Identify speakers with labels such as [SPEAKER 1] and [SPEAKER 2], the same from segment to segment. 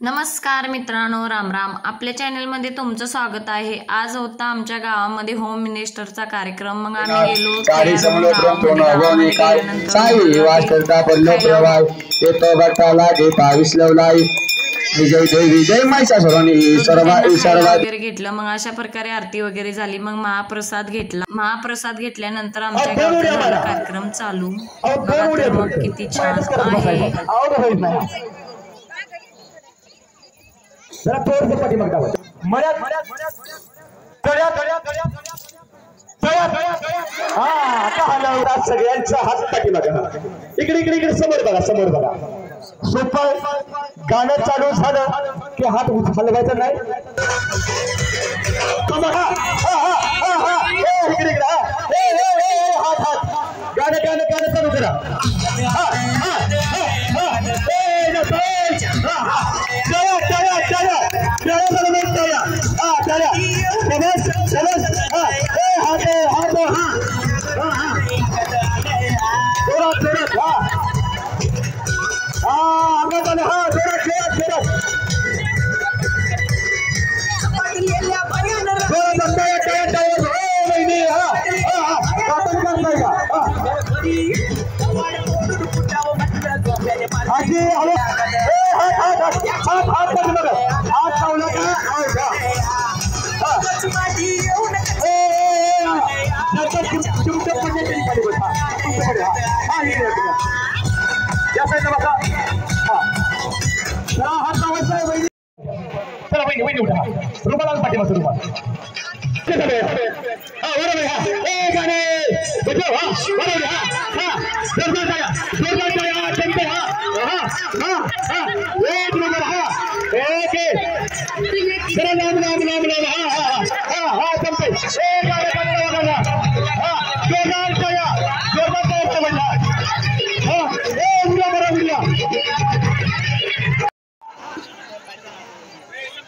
[SPEAKER 1] नमस्कार मित्रांनो, राम राम. आपल्या चॅनलमध्ये तुमचं स्वागत आहे. आज होता आमच्या गावामध्ये होम मिनिस्टरचा कार्यक्रम. मग आम्ही गेलो वगैरे घेतलं. मग अशा प्रकारे आरती वगैरे झाली. मग महाप्रसाद घेतला. महाप्रसाद घेतल्यानंतर आमच्या गावचा झाला कार्यक्रम चालू. मग किती छान आहे.
[SPEAKER 2] जरा थोडं पाठीमागे टाका. सगळ्यांचा हात पाठीमागे. इकडे इकडे इकडे समोर बघा, समोर बघा. सोपं गाणं चालू झालं की हात हलवायचा नाही. इकडे इकडे हात हात गाणं गाणं गाणं चालू करा. चला बहिणी बहिणी उठा. रुमाला पाठीमागचं रुमाल.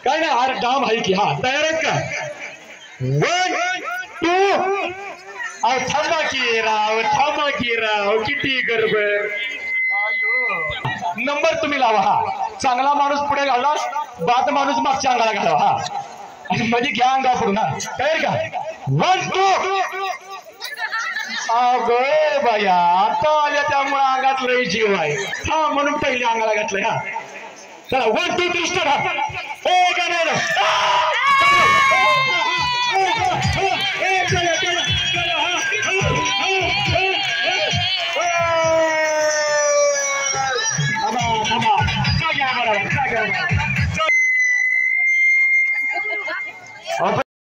[SPEAKER 2] काय ना हार डाम आहे की. हा तयार आहेत का? 1 2 थांबा की राव किती गडबड. नंबर तुम्ही लावा. हा चांगला माणूस पुढे घाला, बाद माणूस मागच्या अंगाला घालावा. हा मध्ये घ्या अंगा पडून. हा तयार का? 1 2 अगं बाया आता आल्या त्यामुळे अंगात लई जीव आहे. हा म्हणून पहिले अंगाला घातलंय. हा चला 1 2 3 स्टार्ट.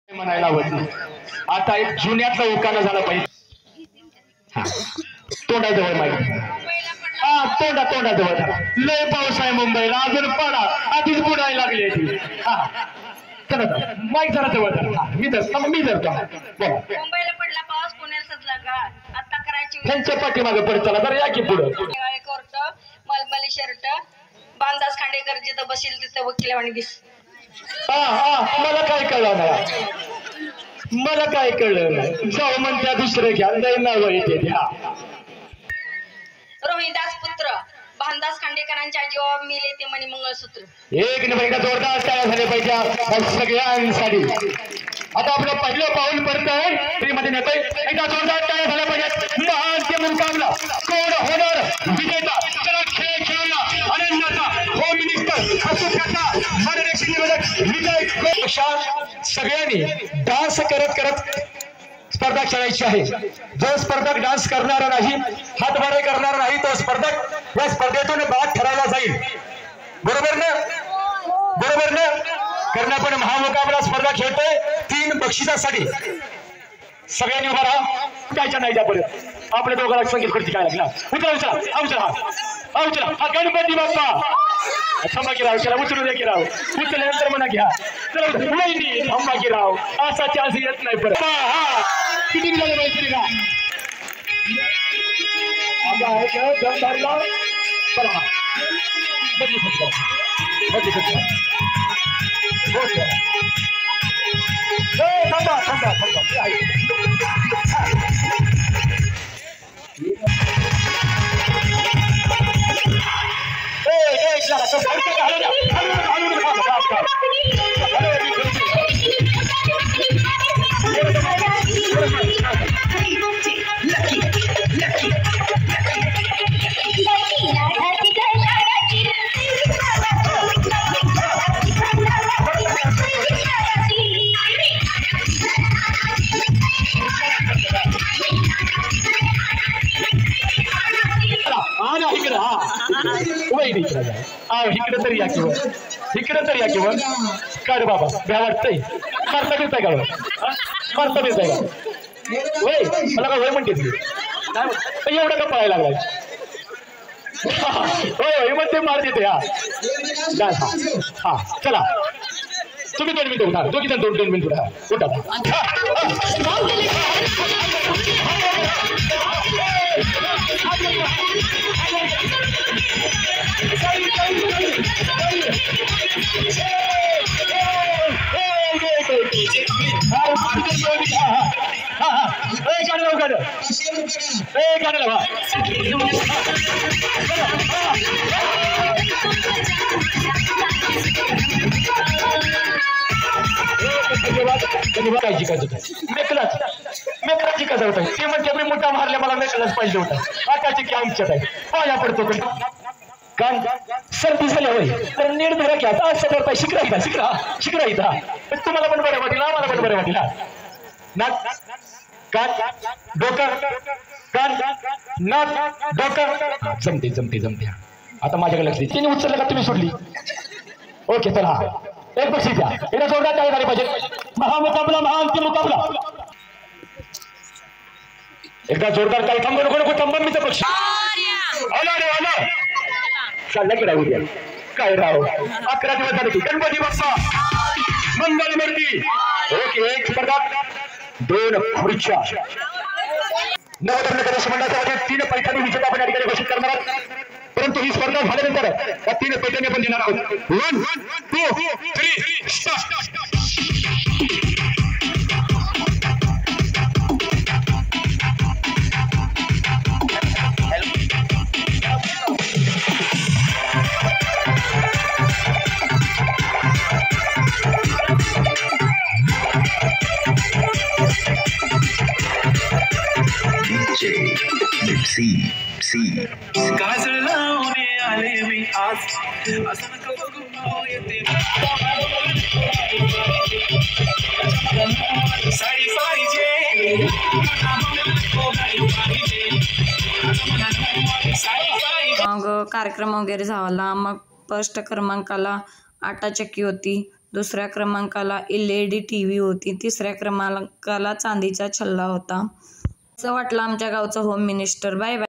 [SPEAKER 2] म्हणायला होती. आता एक जुन्यातला उकाना झाला पाहिजे. तोंडाजवळ माहिती. तोंडाजवळ झाला. लय पाऊस आहे मुंबईला, अजून पडा आधीच बुडायला लागली ती. माईक जरा जवळ झाला. मी धरतो.
[SPEAKER 3] मुंबईला पडला पाऊस, पुण्याला सजला गाळ. आता करायची
[SPEAKER 2] त्यांच्या पाठीमागे पडत चला. तर या की पुढे.
[SPEAKER 3] कोर्ट, मलमली शर्ट, बांधास खांडेकर जिथं बसेल तिथं वकिलावाणी दिस.
[SPEAKER 2] मला काय कळलं नाही. जाऊ म्हणत्या दुसरं घ्या. लय नाव येते द्या.
[SPEAKER 3] रोहिदास पुत्र भानदास खांडेकरांच्या जीवा मिले ते मणी मंगळसूत्र.
[SPEAKER 2] एक नंबर जोरदार तयार झाले पाहिजे सगळ्यांसाठी. आता आपलं पहिलं पाऊल पडत आहे. फ्रीमध्ये नेतोय. एकदा जोरदार तयार झाला पाहिजे. महान मुकाबला कोण होणार विजेता. चला खेळ खेळूया. आनंदाचा होम मिनिस्टर असुकाचा मार्गदर्शन निवेदक विजय. अशा सगळ्यांनी डान्स करत करत स्पर्धा खेळायची आहे. जो स्पर्धक डान्स करणारा नाही, हातभारे करणार नाही, तो स्पर्धक या स्पर्धेतून बाद ठरायला जाईल. बरोबर ना? कारण आपण महामुकाबला स्पर्धा खेळतोय 3 बक्षिसासाठी. सगळ्यांनी उभा राहा. कायच्या नाही त्यापर्यंत आपल्या दोघांना संगीत करते काय लागला. उचला हा गणपती बाप्पा. थांबा की राव. त्याला उचलू द्या की राव. उचलल्यानंतर म्हणा घ्या. थांबा की राव. असा चान्स येत नाही परत. किती झाले माहिती का? थांबा. इकडे तरी या किंवा इकडे तरी या किंवा काय रे बाबा भ्या वाटतंय मारता बिरताय का मारता बिरताय का वय मला का वय म्हणते एवढं का पळायला लागलाय हो म्हणते मार देते हा हा चला तुम्ही 2 मिनिटं उठा दोघी जण 2 मिनिट उठा काय जिकायचं मेकलाच जिकायचा होता ते म्हणजे मी मोठा मारल्या मला मेकलाच पाहिजे होता आताची की आमच्यात आहे पाया पडतो काय सर्दी झाल्या होय तर नीट धरा घ्या असं करताय शिकरा इथं तुम्हाला पण बरं वाटेल आम्हाला पण बरं वाटेल नाक कान डोकं कान नाक डोकं जमते आता माझ्याकडे लक्ष तिने उचललं का तुम्ही सोडली ओके चला एक बक्षीस द्या एकदा जोरदार टाळ्या झाली पाहिजे महामुकाबला महाअंतिम मुकाबला एकदा जोरदार टाळी थांबा मी तर बक्षीस आला चालला की राहू द्या काय राहू 11 दिवस झाले की गणपती बाप्पा मंगल मूर्ती ओके एक स्पर्धा 2 खुर्च्या नवरत्न गणेश मंडळाच्या वतीने 3 पैठणी विजेता आपण या ठिकाणी घोषित करणार आहोत परंतु ही स्पर्धा झाल्यानंतर या 3 पैठणी आपण देणार आहोत 1 2 3 स्टार्ट
[SPEAKER 4] काजळ लावणे आले मी आज असं नको बघू येते साडी पाहिजे
[SPEAKER 1] मग कार्यक्रम वगैरे झाला मग फर्स्ट क्रमांकाला आटा चक्की होती 2ऱ्या क्रमांकाला LED TV होती 3ऱ्या क्रमांकाला चांदीचा छल्ला होता असं वाटलं आमच्या गावचं होम मिनिस्टर बाय बाय